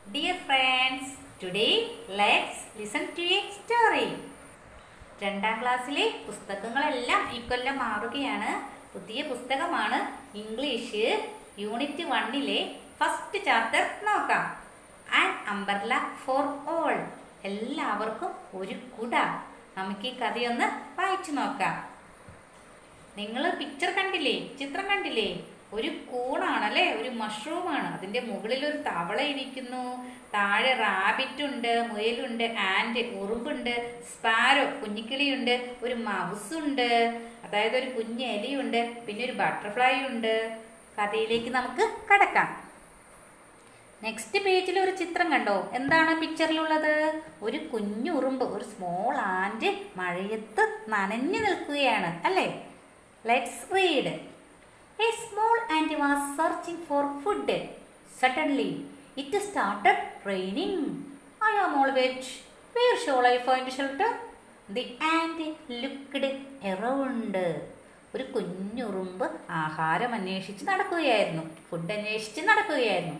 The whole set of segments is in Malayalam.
Dear friends, today let's listen to a story. രണ്ടാം ക്ലാസ്സിലെ പുസ്തകങ്ങളെല്ലാം ഇക്കൊല്ലം മാറുകയാണ്. പുതിയ പുസ്തകമാണ് ഇംഗ്ലീഷ് യൂണിറ്റ് 1-ലെ ഫസ്റ്റ് ചാപ്റ്റർ നോക്കാം. An umbrella for all. എല്ലാവർക്കും ഒരു കുട. നമുക്ക് ഈ കഥയൊന്ന് വായിച്ചു നോക്കാം. നിങ്ങൾ പിക്ചർ കണ്ടില്ലേ, ചിത്രം കണ്ടില്ലേ? ഒരു കൂണാണല്ലേ, ഒരു മഷ്റൂമാണ്. അതിന്റെ മുകളിൽ ഒരു തവള ഇരിക്കുന്നു. താഴെ റാബിറ്റ് ഉണ്ട്, മുയലുണ്ട്, ആൻഡ് ഉറുമ്പുണ്ട്, സ്പാരോ കുഞ്ഞിക്കിളിയുണ്ട്, ഒരു മൗസ് ഉണ്ട്, അതായത് ഒരു കുഞ്ഞ് എലിയുണ്ട്, പിന്നെ ഒരു ബട്ടർഫ്ലൈ ഉണ്ട്. കഥയിലേക്ക് നമുക്ക് കടക്കാം. നെക്സ്റ്റ് പേജിൽ ഒരു ചിത്രം കണ്ടോ? എന്താണ് പിക്ചറിലുള്ളത്? ഒരു കുഞ്ഞു ഉറുമ്പ്, ഒരു സ്മോൾ ആൻഡ് മഴയത്ത് നനഞ്ഞു നിൽക്കുകയാണ് അല്ലേ? Let's read. A small ant was searching for food. Suddenly, it started raining. I am all wet. Where shall I find shelter? The ant looked around. ഒരു കുഞ്ഞുറുമ്പ് ആഹാരം അന്വേഷിച്ച് നടക്കുകയായിരുന്നു, ഫുഡ് അന്വേഷിച്ച് നടക്കുകയായിരുന്നു.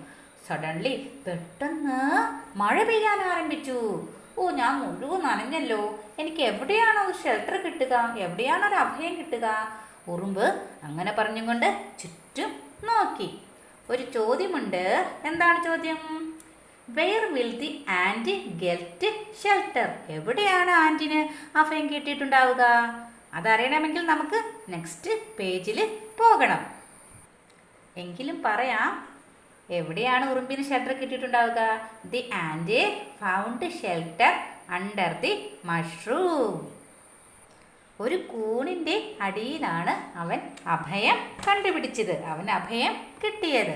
സഡൻലി, പെട്ടെന്ന് മഴ പെയ്യാൻ ആരംഭിച്ചു. ഓ, ഞാൻ മുഴുവൻ നനഞ്ഞല്ലോ. എനിക്ക് എവിടെയാണോ ഒരു ഷെൽട്ടർ കിട്ടുക, എവിടെയാണോ ഒരു അഭയം കിട്ടുക? ഉറുമ്പ് അങ്ങനെ പറഞ്ഞുകൊണ്ട് ചുറ്റും നോക്കി. ഒരു ചോദ്യമുണ്ട്. എന്താണ് ചോദ്യം? Where will the ant get shelter? എവിടെയാണ് ആൻറ്റിന് അഭയം കിട്ടിയിട്ടുണ്ടാവുക? അതറിയണമെങ്കിൽ നമുക്ക് നെക്സ്റ്റ് പേജിൽ പോകണം. എങ്കിലും പറയാം, എവിടെയാണ് ഉറുമ്പിന് ഷെൽട്ടർ കിട്ടിയിട്ടുണ്ടാവുക? The ant found shelter under the mushroom. ഒരു കൂണിന്റെ അടിയിലാണ് അവൻ അഭയം കണ്ടുപിടിച്ചത്, അവൻ അഭയം കിട്ടിയത്.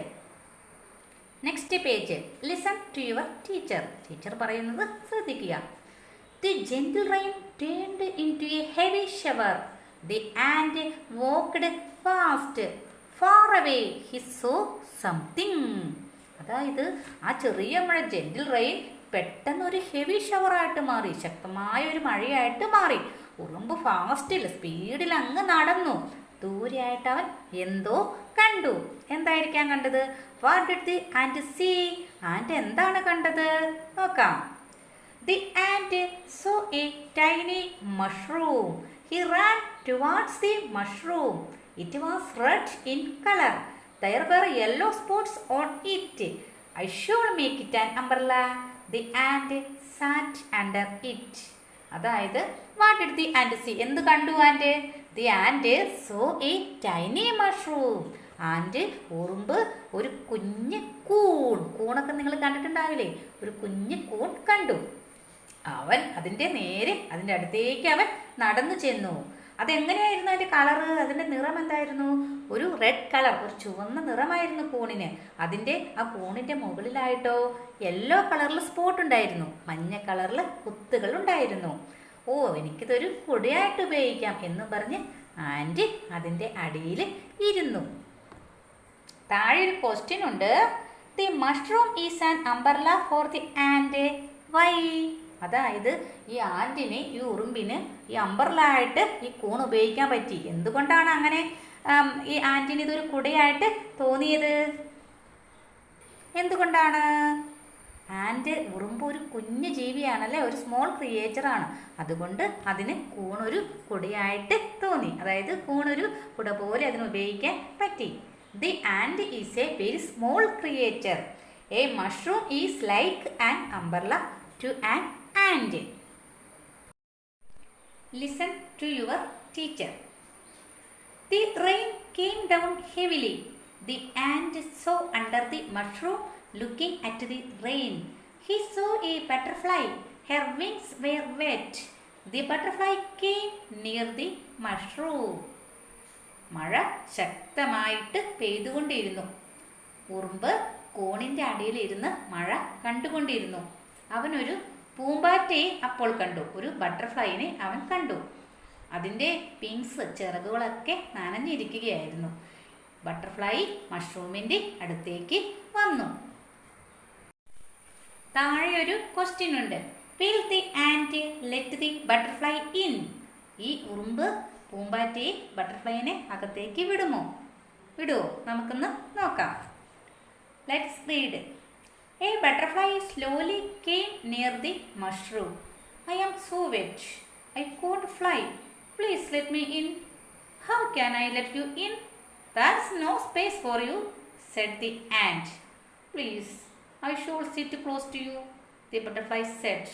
Next page. Listen to your teacher. Teacher പറയുന്നത് ശ്രദ്ധിക്കുക. The gentle rain turned into a heavy shower. The ant walked fast. Far away he saw something. അതായത് ആ ചെറിയ മഴ, ജെന്റിൽ റെയിൻ, പെട്ടെന്ന് ഒരു ഹെവി ഷവറായിട്ട് മാറി, ശക്തമായ ഒരു മഴയായിട്ട് മാറി. ഉറുമ്പ് ഫാസ്റ്റിൽ, സ്പീഡിൽ അങ്ങ് നടന്നു. ദൂരെയായിട്ട് അവൻ എന്തോ കണ്ടു. എന്തായിരിക്കാം കണ്ടത്? What did the ant see? Ant എന്താണ് കണ്ടത്? നോക്കാം. The ant saw a tiny mushroom. He ran towards the mushroom. It was red in colour. There were yellow spots on it. I should make it an umbrella. The ant sat under it. അതായത് what did the ant see? എന്ത് കണ്ടു ant? The ant saw a tiny mushroom. Ant ഉറുമ്പ് ഒരു കുഞ്ഞ് കൂണൊക്കെ നിങ്ങൾ കണ്ടിട്ടുണ്ടാവില്ലേ? ഒരു കുഞ്ഞ് കൂൺ കണ്ടു. അവൻ അതിൻ്റെ അടുത്തേക്ക് അവൻ നടന്നു ചെന്നു. അതെങ്ങനെയായിരുന്നു അതിൻ്റെ കളറ്? അതിൻ്റെ നിറം എന്തായിരുന്നു? ഒരു റെഡ് കളർ, ഒരു ചുവന്ന നിറമായിരുന്നു കൂണിന്. ആ കൂണിൻ്റെ മുകളിലായിട്ടോ യെല്ലോ കളറിൽ സ്പോട്ട് ഉണ്ടായിരുന്നു, മഞ്ഞ കളറിൽ കുത്തുകൾ ഉണ്ടായിരുന്നു. ഓ, എനിക്കിതൊരു കുടയായിട്ട് ഉപയോഗിക്കാം എന്ന് പറഞ്ഞ് ആൻറ്റി അതിൻ്റെ അടിയിൽ ഇരുന്നു. താഴെ ഒരു ക്വസ്റ്റ്യൻ ഉണ്ട്. The mushroom is an umbrella for the ant. Why? അതായത് ഈ ആൻറ്റിന്, ഈ ഉറുമ്പിന് ഈ അംബ്രല്ല ആയിട്ട് ഈ കൂൺ ഉപയോഗിക്കാൻ പറ്റി. എന്തുകൊണ്ടാണ് അങ്ങനെ ഈ ആൻറ്റിന് ഇതൊരു കുടയായിട്ട് തോന്നിയത്? എന്തുകൊണ്ടാണ്? ഉറുമ്പ് ഒരു കുഞ്ഞു ജീവിയാണല്ലേ, ഒരു സ്മോൾ ക്രിയേച്ചറാണ്. അതുകൊണ്ട് അതിന് കൂണൊരു കുടയായിട്ട് തോന്നി. അതായത് കൂണൊരു കുട പോലെ അതിന് ഉപയോഗിക്കാൻ പറ്റി. The ant is a very small creature. A mushroom is like an umbrella to an ant. Listen to your teacher. The rain came down heavily. The ant saw under the mushroom, looking at the rain. He saw a butterfly. Her wings were wet. The butterfly came near the mushroom. മഴ ശക്തമായിട്ട് പെയ്തുകൊണ്ടിരുന്നു. ഉറുമ്പ് കൂണിൻ്റെ അടിയിലിരുന്ന് മഴ കണ്ടുകൊണ്ടിരുന്നു. അവനൊരു പൂമ്പാറ്റയെ അപ്പോൾ കണ്ടു, ഒരു ബട്ടർഫ്ലൈനെ അവൻ കണ്ടു. അതിൻ്റെ വിങ്സ്, ചിറകുകളൊക്കെ നനഞ്ഞിരിക്കുകയായിരുന്നു. ബട്ടർഫ്ലൈ മഷ്റൂമിൻ്റെ അടുത്തേക്ക് വന്നു. താഴെ ഒരു ക്വസ്റ്റ്യൻ ഉണ്ട്. Will the and let the butterfly in? ഈ ഉറുമ്പ് പൂമ്പാറ്റയെ, ബട്ടർഫ്ലൈനെ അകത്തേക്ക് വിടുമോ? നമുക്കൊന്ന് നോക്കാം. Let's read. A butterfly slowly came near the mushroom. I am so wet. I can't fly. Please let me in. How can I let you in? There's no space for you, said the ant. Please, I should sit close to you, the butterfly said.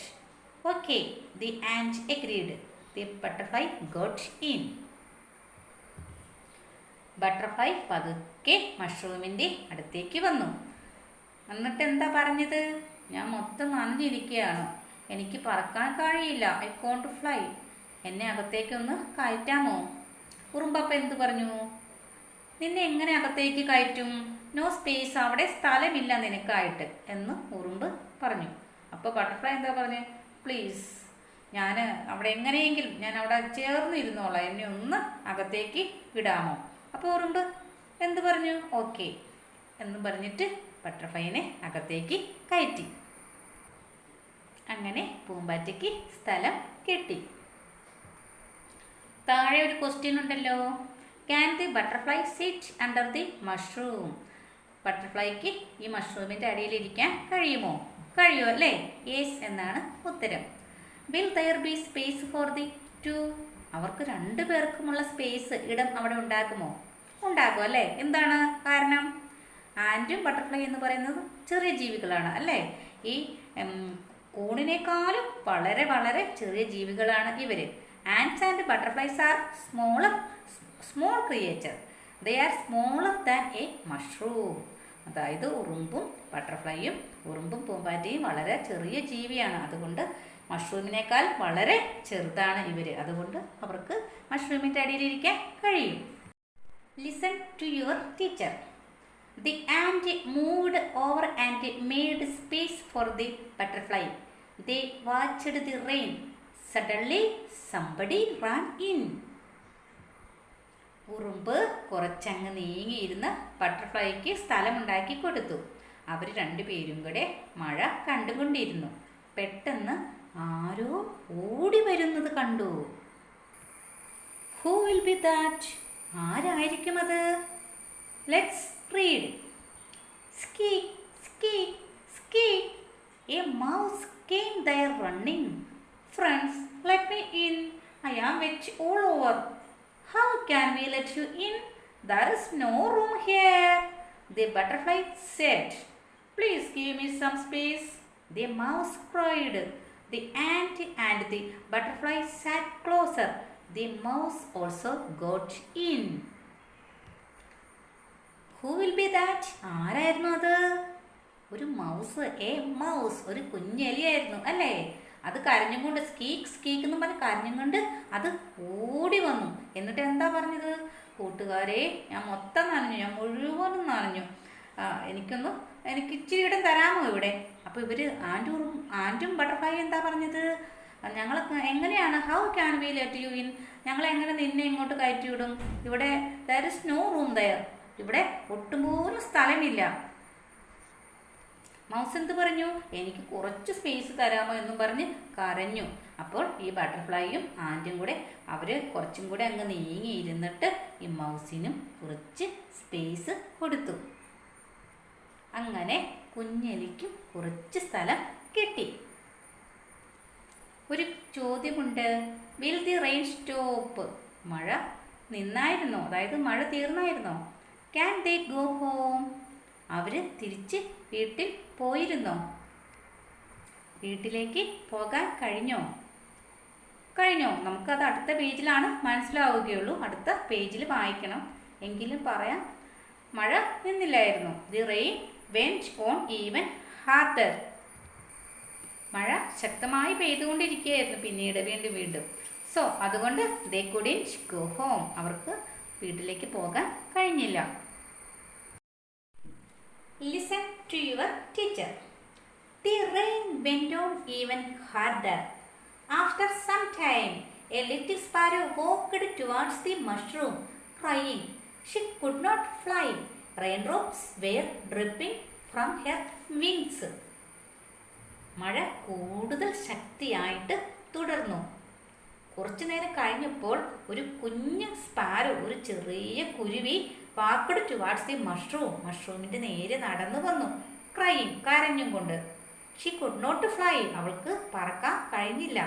Okay, the ant agreed. The butterfly got in. Butterfly പതുക്കെ മഷ്റൂമിൻ്റെ അടുത്തേക്ക് വന്നു. എന്നിട്ട് എന്താ പറഞ്ഞത്? ഞാൻ മൊത്തം നനഞ്ഞിരിക്കുകയാണ്, എനിക്ക് പറക്കാൻ കഴിയില്ല. I കോണ്ട് fly. എന്നെ അകത്തേക്കൊന്ന് കയറ്റാമോ? ഉറുമ്പപ്പ എന്ത് പറഞ്ഞു? നിന്നെ എങ്ങനെ അകത്തേക്ക് കയറ്റും? നോ സ്പേസ്, അവിടെ സ്ഥലമില്ല നിനക്കായിട്ട് എന്ന് ഉറുമ്പ് പറഞ്ഞു. അപ്പോൾ ബട്ടർഫ്ലൈ എന്താ പറഞ്ഞു? പ്ലീസ്, ഞാൻ അവിടെ എങ്ങനെയെങ്കിലും ഞാൻ അവിടെ ചേർന്നിരുന്നോളാം, എന്നെ ഒന്ന് അകത്തേക്ക് വിടാമോ? അപ്പോൾ ഉറുമ്പ് എന്ത് പറഞ്ഞു? ഓക്കെ എന്ന് പറഞ്ഞിട്ട് ബട്ടർഫ്ലൈനെ അകത്തേക്ക് കയറ്റി. അങ്ങനെ പൂമ്പാറ്റയ്ക്ക് സ്ഥലം കിട്ടി. താഴെ ഒരു ക്വസ്റ്റ്യൻ ഉണ്ടല്ലോ. Can the butterfly sit under the mushroom? ബട്ടർഫ്ലൈക്ക് ഈ മഷ്റൂമിൻ്റെ അടിയിലിരിക്കാൻ കഴിയുമോ? കഴിയുമോ അല്ലേ? യെസ് എന്നാണ് ഉത്തരം. Will there be space for the two? അവർക്ക് രണ്ടു പേർക്കുമുള്ള സ്പേസ്, ഇടം അവിടെ ഉണ്ടാക്കുമോ? ഉണ്ടാക്കും അല്ലേ? എന്താണ് കാരണം? ആൻറ്റും ബട്ടർഫ്ലൈ എന്ന് പറയുന്നത് ചെറിയ ജീവികളാണ് അല്ലേ? ഈ കൂണിനേക്കാളും വളരെ വളരെ ചെറിയ ജീവികളാണ് ഇവർ. Ants and butterflies are small creature. They are smaller than a mushroom. അതായത് ഉറുമ്പും ബട്ടർഫ്ലൈയും, ഉറുമ്പും പൂമ്പാറ്റയും വളരെ ചെറിയ ജീവിയാണ്. അതുകൊണ്ട് മഷ്റൂമിനേക്കാൾ വളരെ ചെറുതാണ് ഇവർ. അതുകൊണ്ട് അവർക്ക് മഷ്റൂമിൻ്റെ അടിയിലിരിക്കാൻ കഴിയും. Listen to your teacher. The ant moved over and made space for the butterfly. They watched the rain. Suddenly, somebody ran in. ഉറുമ്പ് കുറച്ചങ്ങ് നീങ്ങിയിരുന്ന് ബട്ടർഫ്ലൈക്ക് സ്ഥലമുണ്ടാക്കി കൊടുത്തു. അവർ രണ്ടുപേരും കൂടെ മഴ കണ്ടുകൊണ്ടിരുന്നു. പെട്ടെന്ന് ആരോ ഓടി വരുന്നത് കണ്ടു. Who will be that? ആരായിരിക്കും അത്? Let's read. Squeak, squeak, squeak. A mouse came there running. Friends, let me in. I am wet all over. How can we let you in? There is no room here, the butterfly said. Please give me some space, the mouse cried. The ant and the butterfly sat closer. The mouse also got in. Who will be that? ആരായിരുന്നു അത്? ഒരു മൗസ്. മൗസ്, ഒരു കുഞ്ഞെലിയായിരുന്നു അല്ലേ? അത് കരഞ്ഞുകൊണ്ട് സ്കീക്ക് സ്കീക്ക് എന്ന് പറഞ്ഞ് കരഞ്ഞുകൊണ്ട് അത് ഓടി വന്നു. എന്നിട്ട് എന്താ പറഞ്ഞത്? കൂട്ടുകാരെ, ഞാൻ മൊത്തം നനഞ്ഞു, ഞാൻ മുഴുവനും നനഞ്ഞു, എനിക്ക് ഇച്ചിരി ഇടം തരാമോ ഇവിടെ? അപ്പോൾ ഇവർ ആൻറ്റും ബട്ടർഫ്ലൈ എന്താ പറഞ്ഞത്? ഞങ്ങൾ എങ്ങനെയാണ്, how can we let you in? ഞങ്ങളെങ്ങനെ നിന്നെ ഇങ്ങോട്ട് കയറ്റി വിടും? ഇവിടെ there is no room there. ഇവിടെ ഒട്ടുപോലും സ്ഥലമില്ല. മൗസ് എന്ത് പറഞ്ഞു? എനിക്ക് കുറച്ച് സ്പേസ് തരാമോ എന്നും പറഞ്ഞ് കരഞ്ഞു. അപ്പോൾ ഈ ബട്ടർഫ്ലൈയും ആൻറ്റും കൂടെ അവർ കുറച്ചും കൂടെ അങ്ങ് നീങ്ങിയിരുന്നിട്ട് ഈ മൗസിനും കുറച്ച് സ്പേസ് കൊടുത്തു. അങ്ങനെ കുഞ്ഞെലിക്കും കുറച്ച് സ്ഥലം കിട്ടി. ഒരു ചോദ്യമുണ്ട്. Will the rain stop? മഴ നിന്നായിരുന്നോ? അതായത് മഴ തീർന്നായിരുന്നോ? Can they go home? അവർ തിരിച്ച് വീട്ടിൽ പോയിരുന്നോ? വീട്ടിലേക്ക് പോകാൻ കഴിഞ്ഞോ? നമുക്കത് അടുത്ത പേജിലാണ് മനസ്സിലാവുകയുള്ളൂ. അടുത്ത പേജിൽ വായിക്കണം. എങ്കിലും പറയാം, മഴ നിന്നില്ലായിരുന്നു. The rain went on even harder. മഴ ശക്തമായി പെയ്തുകൊണ്ടിരിക്കുകയായിരുന്നു പിന്നീട് വീണ്ടും. സോ അതുകൊണ്ട് ദേ കുഡിന്റ് ഗോ ഹോം. അവർക്ക് വീട്ടിലേക്ക് പോകാൻ കഴിഞ്ഞില്ല. Listen to your teacher. The rain went on even harder. After some time, a little sparrow walked towards the mushroom, crying. She could not fly. Raindrops were dripping from her wings. മഴ കൂടുതൽ ശക്തിയായിട്ട് തുടർന്നു. കുറച്ചു നേരം കഴിഞ്ഞപ്പോൾ ഒരു കുഞ്ഞ് സ്പാരോ, ഒരു ചെറിയ കുരുവി വാക്കഡ് ടുവാർഡ്സ് ദി മഷ്റൂമിൻ്റെ നേരെ നടന്നു വന്നു. ക്രൈയിങ്, കരഞ്ഞും കൊണ്ട്. ഷീ കുഡ് നോട്ട് ഫ്ലൈ, അവൾക്ക് പറക്കാൻ കഴിഞ്ഞില്ല.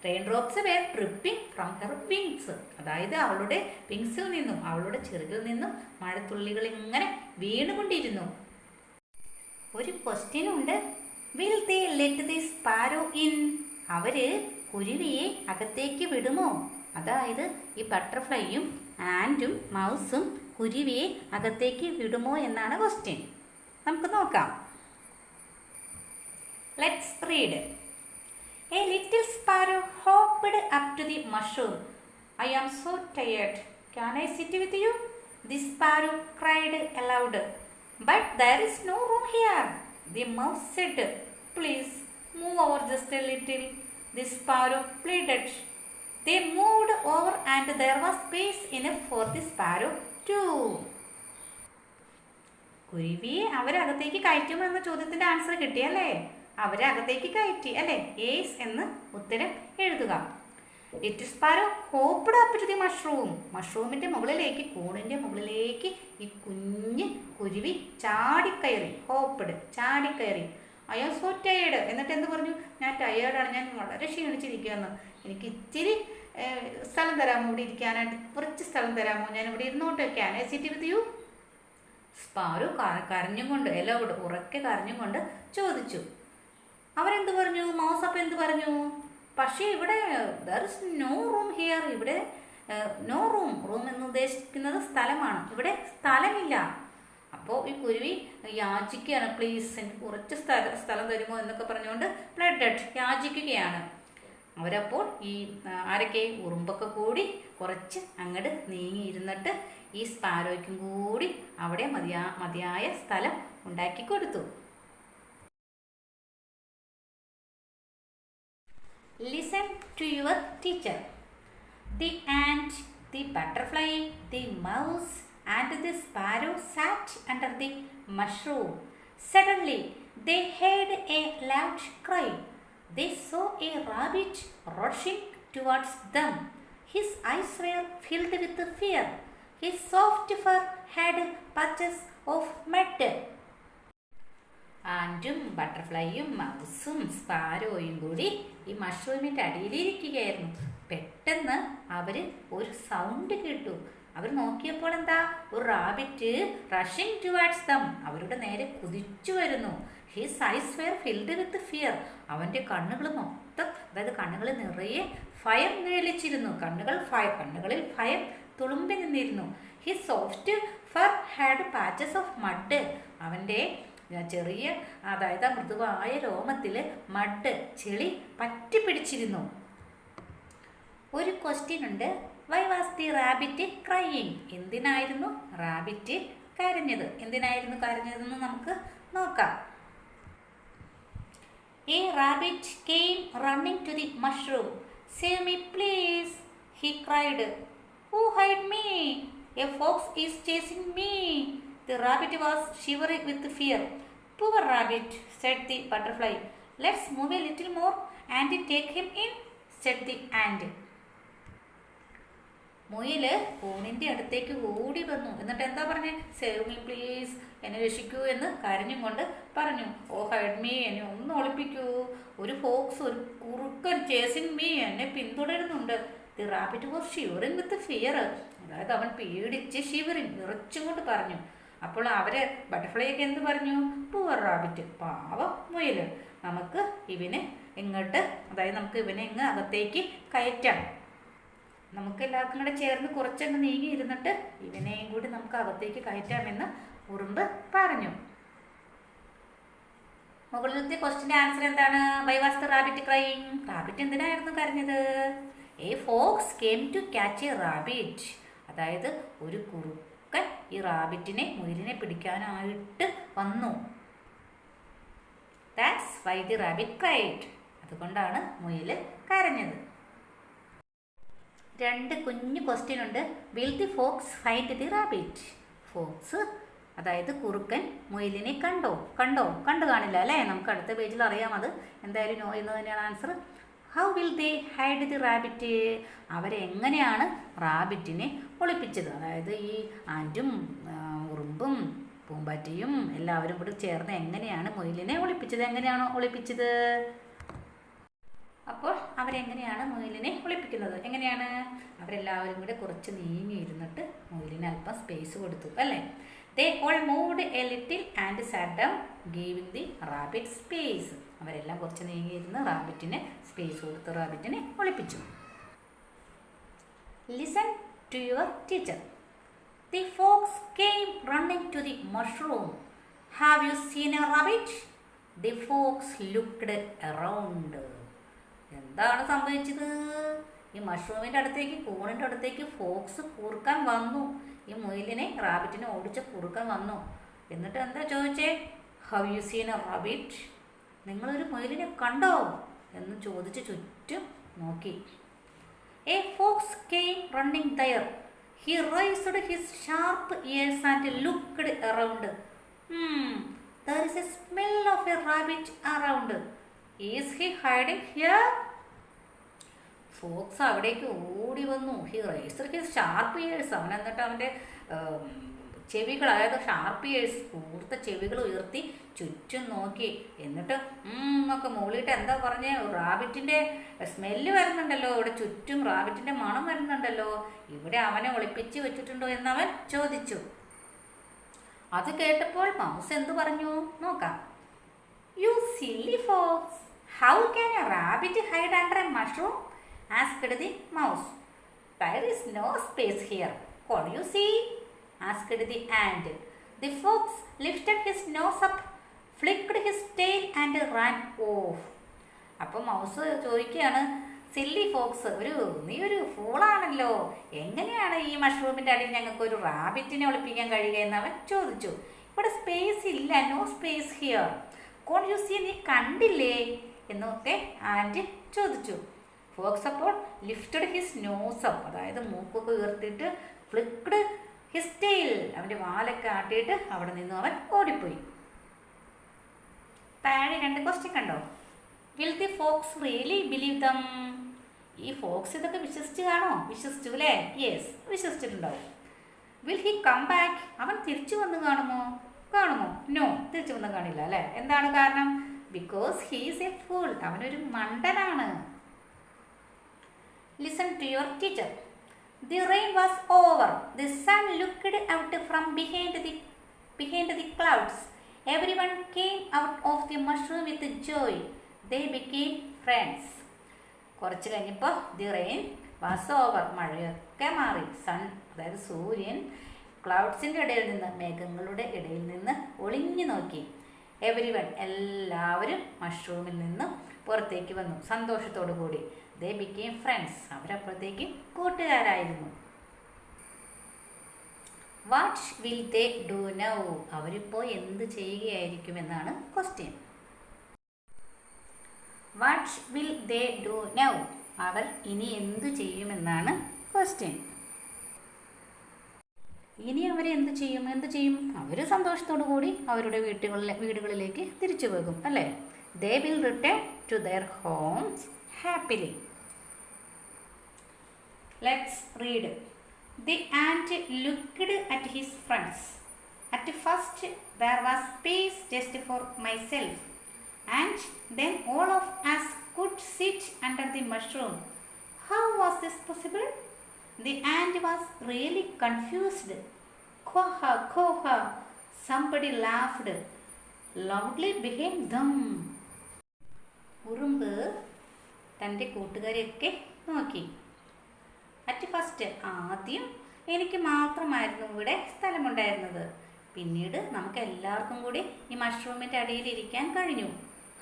Rain drops were dripping from her wings, അതായത് അവളുടെ വിങ്സിൽ നിന്നും അവളുടെ ചിറകിൽ നിന്നും മഴത്തുള്ളികൾ ഇങ്ങനെ വീണുകൊണ്ടിരുന്നു. ഒരു ക്വസ്റ്റ്യൻ ഉണ്ട്. Will they let the sparrow in, അവര് കുരുവിയെ അകത്തേക്ക് വിടുമോ? അതായത് ഈ ബട്ടർഫ്ലൈയും ആൻറ്റും മൗസും കുരുവിയെ അകത്തേക്ക് വിടുമോ എന്നാണ് ക്വസ്റ്റ്യൻ. നമുക്ക് നോക്കാം. Let's read. A little sparrow hopped up to the mushroom. I am so tired. Can I sit with you? The sparrow cried aloud. But there is no room here. The mouse said, please move over just a little. The sparrow pleaded. They moved over and there was space enough for the sparrow too. കുരുവിയെ അവരകത്തേക്ക് കയറ്റുമെന്ന ചോദ്യത്തിന്റെ ആൻസർ കിട്ടിയല്ലേ? അവരെ അകത്തേക്ക് കയറ്റി അല്ലേ? യേസ് എന്ന് ഉത്തരം എഴുതുക. Little sparrow hopped up to the mushroom, മഷ്റൂമിന്റെ മുകളിലേക്ക്, കൂണിന്റെ മുകളിലേക്ക് ഈ കുഞ്ഞ് കുരുവി ചാടിക്കയറി. ഹോപ്പ്ഡ്, ചാടിക്കയറി. ഐ ആം സോ ടയേർഡ്, എന്നിട്ട് എന്ത് പറഞ്ഞു? ഞാൻ ടയേർഡാണ്, ഞാൻ വളരെ ക്ഷീണിച്ചിരിക്കുകയെന്ന്. എനിക്ക് ഇച്ചിരി സ്ഥലം തരാമോ, ഇവിടെ ഇരിക്കാനായിട്ട് കുറച്ച് സ്ഥലം തരാമോ, ഞാൻ ഇവിടെ ഇരുന്നോട്ടെ. Can I sit with you? Sparrow കരഞ്ഞും കൊണ്ട്, എല്ലാം ഉറക്കെ കരഞ്ഞും കൊണ്ട് ചോദിച്ചു. അവരെന്ത് പറഞ്ഞു? മൗസ് അപ്പം എന്ത് പറഞ്ഞു? പക്ഷേ ഇവിടെ there is no room here, ഇവിടെ നോ റൂം, റൂം എന്ന് ഉദ്ദേശിക്കുന്നത് സ്ഥലമാണ്, ഇവിടെ സ്ഥലമില്ല. അപ്പോൾ ഈ കുരുവി യാചിക്കുകയാണ്. പ്ലീസ് എനിക്ക് കുറച്ച് സ്ഥലം തരുമോ എന്നൊക്കെ പറഞ്ഞുകൊണ്ട് പ്ലെഡഡ്, യാചിക്കുകയാണ്. അവരപ്പോൾ ഈ ആരൊക്കെ, ഉറുമ്പൊക്കെ കൂടി കുറച്ച് അങ്ങോട്ട് നീങ്ങിയിരുന്നിട്ട് ഈ സ്പാരോയ്ക്കും കൂടി അവിടെ മതിയായ സ്ഥലം ഉണ്ടാക്കി കൊടുത്തു. Listen to your teacher. The ant, the butterfly, the mouse and the sparrow sat under the mushroom. Suddenly they heard a loud cry. They saw a rabbit rushing towards them. His eyes were filled with fear. His soft fur had patches of mud. ആൻറ്റും ബട്ടർഫ്ലൈയും മൗസും സ്പാരോയും കൂടി ഈ മഷ്റൂമിൻ്റെ അടിയിലിരിക്കുകയായിരുന്നു. പെട്ടെന്ന് അവർ ഒരു സൗണ്ട് കേട്ടു. അവർ നോക്കിയപ്പോൾ എന്താ? ഒരു റാബിറ്റ് റഷിംഗ് ടുവാർഡ്സ് ദം, അവരുടെ നേരെ കുതിച്ചു വരുന്നു. His eyes were filled with fear, അവൻ്റെ കണ്ണുകൾ മൊത്തം, അതായത് കണ്ണുകൾ നിറയെ ഭയം നിഴലിച്ചിരുന്നു. കണ്ണുകളിൽ ഭയം തുളുമ്പി നിന്നിരുന്നു. His soft fir had patches of mud, അവൻ്റെ ചെറിയ, അതായത് മൃദുവായ രോമത്തിൽ മഡ്, ചെളി പറ്റിപ്പിടിച്ചിരുന്നു. ഒരു ക്വസ്റ്റ്യൻ ഉണ്ട്. Why was the rabbit crying, എന്തിനായിരുന്നു റാബിറ്റ് കരഞ്ഞത്? എന്തിനായിരുന്നു കരഞ്ഞതെന്ന് നമുക്ക് നോക്കാം. A rabbit came running to the mushroom. Save me please, he cried. Who hide me? A fox is chasing me. The rabbit was shivering with fear. Poor rabbit, said the butterfly. Let's move a little more and take him in, said the ant. മുയല് കൂണിൻ്റെ അടുത്തേക്ക് ഓടി വന്നു. എന്നിട്ട് എന്താ പറഞ്ഞേ? സേവ് മീ പ്ലീസ്, എന്നെ രക്ഷിക്കൂ എന്ന് കരഞ്ഞും കൊണ്ട് പറഞ്ഞു. ഓ ഹൈഡ് മീ, എന്നെ ഒന്ന് ഒളിപ്പിക്കൂ. ഒരു ഫോക്സ്, ഒരു കുറുക്കൻ ചേസിങ് മീ, എന്നെ പിന്തുടരുന്നുണ്ട്. The rabbit was shivering with fear, അതായത് അവൻ പേടിച്ച് ഷിവറിങ്, വിറച്ചും കൊണ്ട് പറഞ്ഞു. അപ്പോൾ അവര് ബട്ടർഫ്ലൈയൊക്കെ എന്ത് പറഞ്ഞു? പൂവർ റാബിറ്റ്, പാവ മുയല്, നമുക്ക് ഇവനെ ഇങ്ങോട്ട്, അതായത് നമുക്ക് ഇവനെ ഇങ്ങ് അകത്തേക്ക് കയറ്റാം. നമുക്ക് എല്ലാവർക്കും കൂടെ ചേർന്ന് കുറച്ചങ്ങ് നീങ്ങി ഇരുന്നിട്ട് ഇവനെയും കൂടി നമുക്ക് അകത്തേക്ക് കയറ്റാമെന്ന് ഉറുമ്പ് പറഞ്ഞു. മുകളിലത്തെ ക്വസ്റ്റിൻ്റെ ആൻസർ എന്താണ്? Why was the rabbit crying, rabbit എന്തിനായിരുന്നു കരഞ്ഞത്? A fox came to catch a rabbit, അതായത് ഒരു കുറുക്കൻ ഈ റാബിറ്റിനെ, മുയലിനെ പിടിക്കാനായിട്ട് വന്നു. That's why the rabbit cried, അതുകൊണ്ടാണ് മുയൽ കരഞ്ഞത്. രണ്ട് കുഞ്ഞു ക്വസ്റ്റ്യൻ ഉണ്ട്. Will the fox find the rabbit, fox അതായത് കുറുക്കൻ മുയലിനെ കണ്ടു കാണില്ല അല്ലേ? നമുക്ക് അടുത്ത പേജിൽ അറിയാം. അത് എന്തായാലും നോ എന്ന് തന്നെയാണ് answer. How will they hide the rabbit, അവരെങ്ങനെയാണ് റാബിറ്റിനെ ഒളിപ്പിച്ചത്? അതായത് ഈ ആൻറ്റും ഉറുമ്പും പൂമ്പാറ്റയും എല്ലാവരും കൂടി ചേർന്ന് എങ്ങനെയാണ് മുയലിനെ ഒളിപ്പിച്ചത്? എങ്ങനെയാണോ ഒളിപ്പിച്ചത്? അപ്പോൾ അവരെങ്ങനെയാണ് മുയലിനെ ഒളിപ്പിക്കുന്നത്? എങ്ങനെയാണ്? അവരെല്ലാവരും കൂടെ കുറച്ച് നീങ്ങിയിരുന്നിട്ട് മുയലിന് അല്പം സ്പേസ് കൊടുത്തു അല്ലേ? They all moved a little and sat down, giving the rabbit space. അവരെല്ലാം കുറച്ച് നീങ്ങിയിരുന്ന് റാബിറ്റിന് സ്പേസ് കൊടുത്ത് റാബിറ്റിനെ ഒളിപ്പിച്ചു. Listen to your teacher. The fox came running to the mushroom. Have you seen a rabbit? The fox looked around. എന്താണ് സംഭവിച്ചത്? ഈ മഷ്റൂമിൻ്റെ അടുത്തേക്ക്, കൂണിൻ്റെ അടുത്തേക്ക് ഫോക്സ് കൂർക്കാൻ വന്നു. ഈ മുയലിനെ റാബിറ്റിനെ ഓടിച്ച് കൂർക്കാൻ വന്നു. എന്നിട്ട് എന്താ ചോദിച്ചേ? Have you seen a rabbit? നിങ്ങളൊരു മുയലിനെ കണ്ടോ എന്ന് ചോദിച്ച് ചുറ്റും നോക്കി. A fox came running there. He raised his sharp ears and looked around. There is a smell of a rabbit around. Is he hiding here? Fox അവിടേക്ക് ഓടി വന്നു. He raised his sharp ears. അവൻ എന്നിട്ട് അവൻ്റെ ചെവികൾ, അതായത് ഷാർപ്പ് ഇയേഴ്സ്, കൂർത്ത ചെവികൾ ഉയർത്തി ചുറ്റും നോക്കി. എന്നിട്ട് ഒക്കെ മൂളിയിട്ട് എന്താ പറഞ്ഞേ? റാബിറ്റിൻ്റെ സ്മെല്ല് വരുന്നുണ്ടല്ലോ ഇവിടെ, ചുറ്റും റാബിറ്റിൻ്റെ മണം വരുന്നുണ്ടല്ലോ, ഇവിടെ അവനെ ഒളിപ്പിച്ച് വെച്ചിട്ടുണ്ടോ എന്നവൻ ചോദിച്ചു. അത് കേട്ടപ്പോൾ മൗസ് എന്തു പറഞ്ഞു നോക്കാം. You silly fox, how can a rabbit hide under a mushroom? asked the mouse. There is no space here. What do you see? asked the ant. The fox lifted his nose up, flicked his tail and ran off. അപ്പോൾ മൗസ് ചോദിക്കുകയാണ്, സില്ലി ഫോക്സ്, നീ ഒരു ഫൂളാണല്ലോ, എങ്ങനെയാണ് ഈ മഷ്റൂമിൻ്റെ അടിയിൽ ഞങ്ങൾക്ക് ഒരു റാബിറ്റിനെ ഒളിപ്പിക്കാൻ കഴിയുക എന്ന് അവൻ ചോദിച്ചു. ഇവിടെ സ്പേസ് ഇല്ല, no space here. Can you see, നീ കണ്ടില്ലേ എന്നൊക്കെ ആൻറ്റ് ചോദിച്ചു. ഫോക്സ് അപ്പോൾ ലിഫ്റ്റഡ് ഹിസ് നോസ് അപ്പ്, അതായത് മൂക്കൊക്കെ ഉയർത്തിയിട്ട്, ഫ്ലിക്ക്ഡ് ഹിസ് ടെയിൽ, അവൻ്റെ വാലൊക്കെ ആട്ടിയിട്ട് അവിടെ നിന്ന് അവൻ ഓടിപ്പോയി. താഴെ 2 ക്വസ്റ്റ്യൻ കണ്ടോ? Will the fox really believe them? ഈ ഫോക്സ് ഇതൊക്കെ വിശ്വസിച്ച് കാണോ? വിശ്വസിച്ചു അല്ലേ? യെസ്, വിശ്വസിച്ചിട്ടുണ്ടാവും. Will he come back? അവൻ തിരിച്ചു വന്ന് കാണുമോ? നോ, തിരിച്ചു വന്ന് കാണില്ല അല്ലേ? എന്താണ് കാരണം? Because he is A fool, അവനൊരു മണ്ടനാണ്. Listen to your teacher. The rain was over. The sun looked out from behind the clouds. Everyone came out of the mushroom with joy. They became friends. കുറച്ച് കഴിഞ്ഞപ്പോൾ the rain was over. മഴയൊക്കെ മാറി. സൺ, അതായത് സൂര്യൻ, ക്ലൗഡ്സിൻ്റെ ഇടയിൽ നിന്ന്, മേഘങ്ങളുടെ ഇടയിൽ നിന്ന് ഒളിഞ്ഞു നോക്കി. എവരിവൺ, എല്ലാവരും മഷ്റൂമിൽ നിന്ന് പുറത്തേക്ക് വന്നു സന്തോഷത്തോടു കൂടി. They became friends. അവരപ്പോഴത്തേക്ക് കൂട്ടുകാരായിരുന്നു. What will they do now? അവരിപ്പോൾ എന്ത് ചെയ്യുകയായിരിക്കും എന്നാണ് question. What will they do now? അവർ ഇനി എന്തു ചെയ്യുമെന്നാണ് ക്വസ്റ്റ്യൻ. ഇനി അവരെന്ത് ചെയ്യും? അവർ സന്തോഷത്തോടു കൂടി അവരുടെ വീടുകളിലേക്ക് തിരിച്ചു പോകും അല്ലേ? They will return to their homes happily. Let's read. The ant looked at his friends. At first there was space just for myself, and then all of us could sit under the mushroom. How was this possible? The ant was really confused. Koha, koha, somebody laughed loudly behind them. ഉറുമ്പ് തൻ്റെ കൂട്ടുകാരെയൊക്കെ നോക്കി. അറ്റ് ഫസ്റ്റ്, ആദ്യം എനിക്ക് മാത്രമായിരുന്നു ഇവിടെ സ്ഥലമുണ്ടായിരുന്നത്. പിന്നീട് നമുക്ക് എല്ലാവർക്കും കൂടി ഈ മഷ്റൂമിൻ്റെ അടിയിൽ ഇരിക്കാൻ കഴിഞ്ഞു.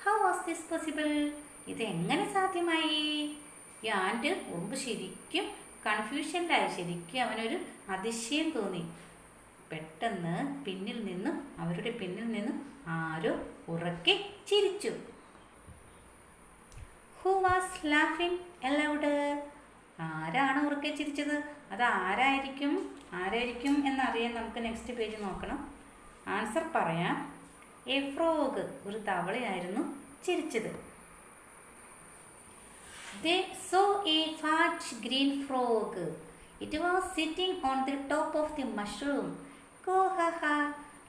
How was this possible? ഇതെങ്ങനെ സാധ്യമായി? ഈ ആൻറ്റ് ഉറുമ്പ് ശരിക്കും കൺഫ്യൂഷനിലായി. ശരിക്കും അവനൊരു അതിശയം തോന്നി. പെട്ടെന്ന് അവരുടെ പിന്നിൽ നിന്നും ആരോ ഉറക്കെ ചിരിച്ചു. Who was laughing എലൗഡ്? ആരാണ് ഉറക്കെ ചിരിച്ചത്? അത് ആരായിരിക്കും എന്നറിയാൻ നമുക്ക് നെക്സ്റ്റ് പേജ് നോക്കണം. ആൻസർ പറയാം. എ ഫ്രോഗ്, ഒരു തവളയായിരുന്നു ചിരിച്ചത്. They saw a fat green frog. It was sitting on the top of the mushroom. Go ha ha,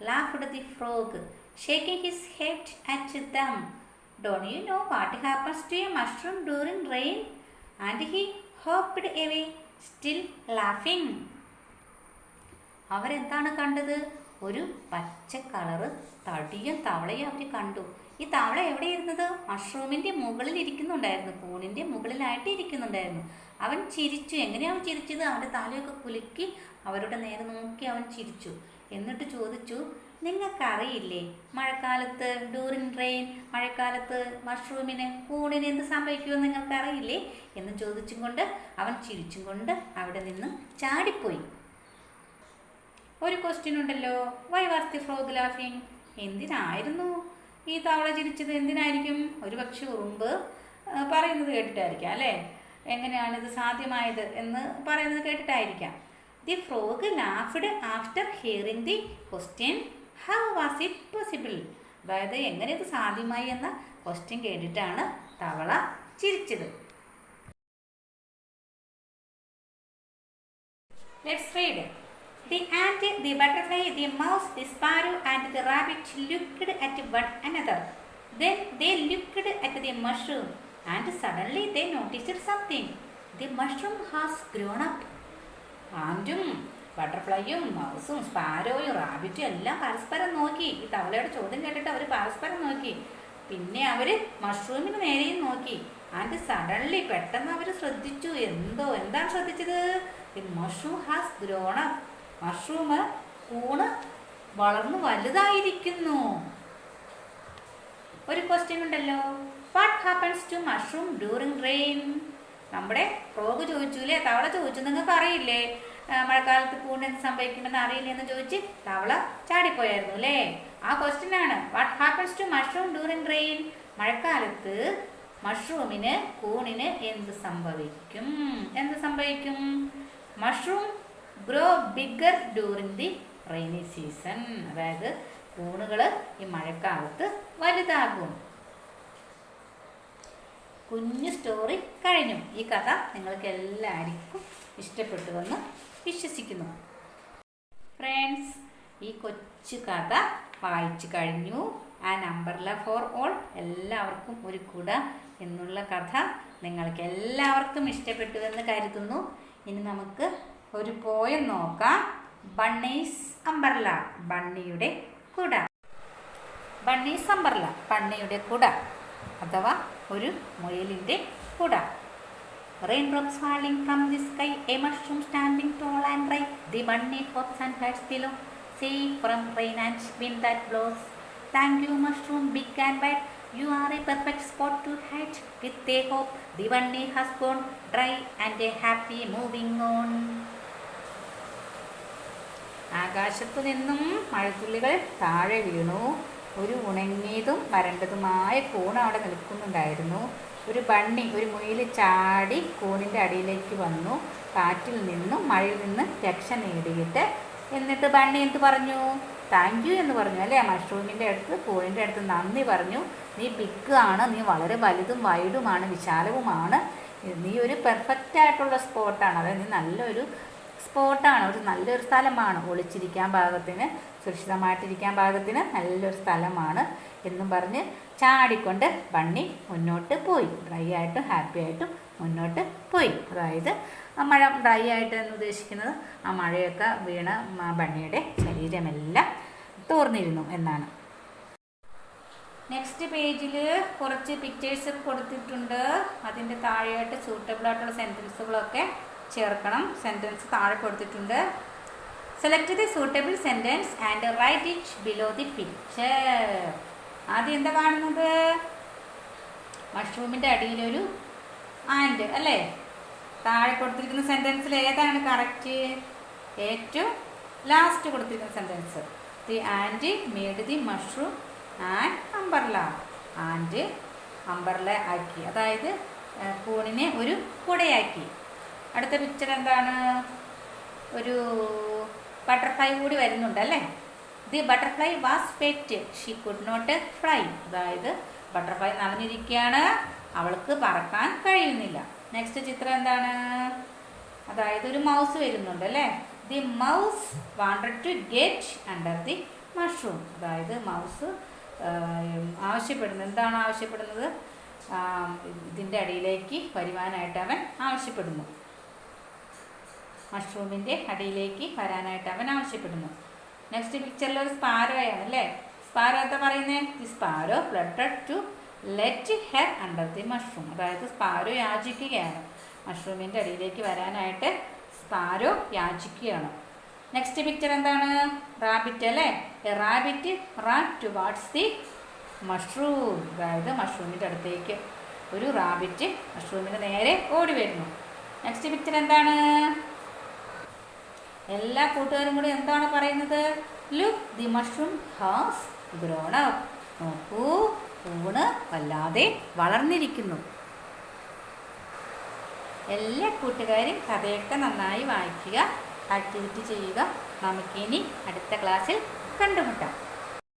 laughed the frog, shaking his head at them. Don't you know what happens to a mushroom during rain? And he hopped away, still laughing. അവരെന്താണ് കണ്ടത്? ഒരു പച്ച കളറ് തടിയും തവളയും അവർ കണ്ടു. ഈ തവള എവിടെ ഇരുന്നത്? മഷ്റൂമിൻ്റെ മുകളിൽ ഇരിക്കുന്നുണ്ടായിരുന്നു, കൂണിൻ്റെ മുകളിലായിട്ട് ഇരിക്കുന്നുണ്ടായിരുന്നു. അവൻ ചിരിച്ചു. എങ്ങനെയാണ് ചിരിച്ചത്? അവൻ്റെ തലയൊക്കെ കുലുക്കി അവരുടെ നേരെ നോക്കി അവൻ ചിരിച്ചു. എന്നിട്ട് ചോദിച്ചു, നിങ്ങൾക്കറിയില്ലേ മഴക്കാലത്ത് ഡ്യൂറിങ് റെയിൻ, മഴക്കാലത്ത് മഷ്റൂമിന് കൂണിന് എന്ത് സംഭവിക്കുമെന്ന് നിങ്ങൾക്കറിയില്ലേ എന്ന് ചോദിച്ചും കൊണ്ട് അവൻ ചിരിച്ചും കൊണ്ട് അവിടെ നിന്ന് ചാടിപ്പോയി. ഒരു ക്വസ്റ്റ്യൻ ഉണ്ടല്ലോ, വൈ വാസ് ദി ഫ്രോഗ് ലാഫിങ്? എന്തിനായിരുന്നു ഈ തവള ചിരിച്ചത്? എന്തിനായിരിക്കും? ഒരു പക്ഷെ ഉറുമ്പ് പറയുന്നത് കേട്ടിട്ടായിരിക്കാം അല്ലേ? എങ്ങനെയാണിത് സാധ്യമായത് എന്ന് പറയുന്നത് കേട്ടിട്ടായിരിക്കാം. The frog laughed after hearing the question how was it possible? അതായത് എങ്ങനെ ഇത് സാധ്യമായി എന്ന ക്വസ്റ്റ്യൻ കേട്ടിട്ടാണ് തവള ചിരിച്ചത്. Let's read. The ant, the butterfly, the mouse, the sparrow and the rabbit looked at one another. Then they looked at the mushroom and suddenly they noticed something. The mushroom has grown up. ആൻറ്റും ബട്ടർഫ്ലൈയും മൗസും സ്പാരോയും റാബിറ്റും എല്ലാം പരസ്പരം നോക്കി. ഈ തവളയുടെ ചോദ്യം കേട്ടിട്ട് അവർ പരസ്പരം നോക്കി. പിന്നെ അവർ മഷ്റൂമിന് നേരെയും നോക്കി. ആൻഡ് സഡൻലി പെട്ടെന്ന് അവർ ശ്രദ്ധിച്ചു. എന്താണ് ശ്രദ്ധിച്ചത്? The mushroom has grown up. Mushroom കൂണ് വളർന്നു വലുതായിരിക്കുന്നു. ഒരു ക്വസ്റ്റ്യൻ ഉണ്ടല്ലോ, what happens to mushroom during rain? നമ്മുടെ ഫ്രോഗ് ചോദിച്ചു അല്ലേ, തവള ചോദിച്ചു, നിങ്ങൾക്ക് അറിയില്ലേ മഴക്കാലത്ത് കൂണ് എന്ത് സംഭവിക്കുമെന്ന് അറിയില്ലേ എന്ന് ചോദിച്ച് തവള ചാടിപ്പോയായിരുന്നു അല്ലേ? ആ ക്വസ്റ്റ്യൻ ആണ്, what happens to mushroom during rain? മഴക്കാലത്ത് മഷ്റൂമിന് കൂണിന് എന്ത് സംഭവിക്കും? Mushroom grow bigger during the rainy season. അതായത് കൂണുകൾ ഈ മഴക്കാലത്ത് വലുതാകും. കുഞ്ഞു സ്റ്റോറി കഴിഞ്ഞു. ഈ കഥ നിങ്ങൾക്ക് എല്ലാവർക്കും ഇഷ്ടപ്പെട്ടുവെന്ന് വിശ്വസിക്കുന്നു. ഫ്രണ്ട്സ്, ഈ കൊച്ചു കഥ വായിച്ചു കഴിഞ്ഞു. ആൻ അംബ്രല്ല ഫോർ ഓൾ, എല്ലാവർക്കും ഒരു കുട എന്നുള്ള കഥ നിങ്ങൾക്ക് എല്ലാവർക്കും ഇഷ്ടപ്പെട്ടുവെന്ന് കരുതുന്നു. ഇനി നമുക്ക് ഒരു പോയം നോക്കാം. ബണ്ണീസ് അംബ്രല്ല, ബണ്ണിയുടെ കുട. ബണ്ണീസ് അംബ്രല്ല, ബണ്ണിയുടെ കുട അഥവാ ഒരു മുയലിൻ്റെ കുട. Raindrops falling from the sky, a mushroom standing tall and bright. The bunny hops and hides below, safe from rain and wind that blows. Thank you, mushroom, big and bad. You are a perfect spot to hide. With a hope, the bunny has gone dry and a happy moving on. ആകാശത്തു നിന്നും മഴത്തുള്ളികൾ താഴെ വീണു. ഒരു ഉണങ്ങിയതും വരണ്ടതുമായ കൂൺ അവിടെ നിൽക്കുന്നുണ്ടായിരുന്നു. ഒരു ബണ്ണി, ഒരു മുയൽ ചാടി കൂണിൻ്റെ അടിയിലേക്ക് വന്നു. കാറ്റിൽ നിന്നും മഴയിൽ നിന്ന് രക്ഷ നേടിയിട്ട് എന്നിട്ട് ബണ്ണി എന്ത് പറഞ്ഞു? താങ്ക് യു എന്ന് പറഞ്ഞു അല്ലേ? മഷ്റൂമിൻ്റെ അടുത്ത്, കൂണിൻ്റെ അടുത്ത് നന്ദി പറഞ്ഞു. നീ ബിഗ് ആണ്, നീ വളരെ വലുതും വൈഡുമാണ്, വിശാലവുമാണ്, നീ ഒരു പെർഫെക്റ്റ് ആയിട്ടുള്ള സ്പോട്ടാണ്, അതായത് നീ നല്ലൊരു സ്പോട്ടാണ്, ഒരു നല്ലൊരു സ്ഥലമാണ്, ഒളിച്ചിരിക്കാൻ പാകത്തിന്, സുരക്ഷിതമായിട്ടിരിക്കാൻ പാകത്തിന് നല്ലൊരു സ്ഥലമാണ് എന്നും പറഞ്ഞ് ചാടിക്കൊണ്ട് ബണ്ണി മുന്നോട്ട് പോയി. ഡ്രൈ ആയിട്ടും ഹാപ്പി ആയിട്ടും മുന്നോട്ട് പോയി. അതായത് മഴ ഡ്രൈ ആയിട്ട് എന്ന് ഉദ്ദേശിക്കുന്നത് ആ മഴയൊക്കെ വീണ് ബണ്ണിയുടെ ശരീരമെല്ലാം തോർന്നിരുന്നു എന്നാണ്. നെക്സ്റ്റ് പേജിൽ കുറച്ച് പിക്ചേഴ്സ് കൊടുത്തിട്ടുണ്ട്. അതിൻ്റെ താഴെയായിട്ട് സൂട്ടബിൾ ആയിട്ടുള്ള സെൻറ്റൻസുകളൊക്കെ ചേർക്കണം. സെൻറ്റൻസ് താഴെ കൊടുത്തിട്ടുണ്ട്. Select the suitable sentence and write it below the picture. ആദ്യം എന്താ കാണുന്നത്? മഷ്റൂമിൻ്റെ അടിയിലൊരു ആൻഡ് അല്ലേ? താഴെ കൊടുത്തിരിക്കുന്ന സെൻറ്റൻസിൽ ഏതാണ് കറക്റ്റ്? ഏറ്റവും ലാസ്റ്റ് കൊടുത്തിരിക്കുന്ന sentence. The and made the mushroom and umbrella. And umbrella ആക്കി, അതായത് കൂണിനെ ഒരു കുടയാക്കി. അടുത്ത പിക്ചർ എന്താണ്? ഒരു ബട്ടർഫ്ലൈ കൂടി വരുന്നുണ്ട് അല്ലേ? The butterfly was wet, she could not fly. അതായത് ബട്ടർഫ്ലൈ നനഞ്ഞിരിക്കുകയാണ്, അവൾക്ക് പറക്കാൻ കഴിയുന്നില്ല. നെക്സ്റ്റ് ചിത്രം എന്താണ്? അതായത് ഒരു മൗസ് വരുന്നുണ്ട് അല്ലേ? The mouse wanted to get under the mushroom. അതായത് മൗസ് ആവശ്യപ്പെടുന്നത് എന്താണ് ആവശ്യപ്പെടുന്നത്? ഇതിൻ്റെ അടിയിലേക്ക് വരുവാനായിട്ട് അവൻ ആവശ്യപ്പെടുന്നു. മഷ്റൂമിൻ്റെ അടിയിലേക്ക് വരാനായിട്ട് അവൻ ആവശ്യപ്പെടുന്നു. നെക്സ്റ്റ് പിക്ചറിൽ ഒരു സ്പാരോയാണ് അല്ലേ? സ്പാരോ എന്താ പറയുന്നത്? The sparrow fluttered to let her under the mushroom. അതായത് സ്പാരോ യാചിക്കുകയാണ്, മഷ്റൂമിൻ്റെ അടിയിലേക്ക് വരാനായിട്ട് സ്പാരോ യാചിക്കുകയാണ്. നെക്സ്റ്റ് പിക്ചർ എന്താണ്? റാബിറ്റ് അല്ലേ? A rabbit run towards the mushroom. അതായത് മഷ്റൂമിൻ്റെ അടുത്തേക്ക് ഒരു റാബിറ്റ് മഷ്റൂമിന് നേരെ ഓടി വരുന്നു. നെക്സ്റ്റ് പിക്ചർ എന്താണ്? എല്ലാ കൂട്ടുകാരും കൂടി എന്താണ് പറയുന്നത്? Look the mushroom has grown up. നോക്കൂ, ഊണ് വല്ലാതെ വളർന്നിരിക്കുന്നു. എല്ലാ കൂട്ടുകാരും കഥയൊക്കെ നന്നായി വായിക്കുക, ആക്ടിവിറ്റി ചെയ്യുക. നമുക്കിനി അടുത്ത ക്ലാസ്സിൽ കണ്ടുമുട്ടാം.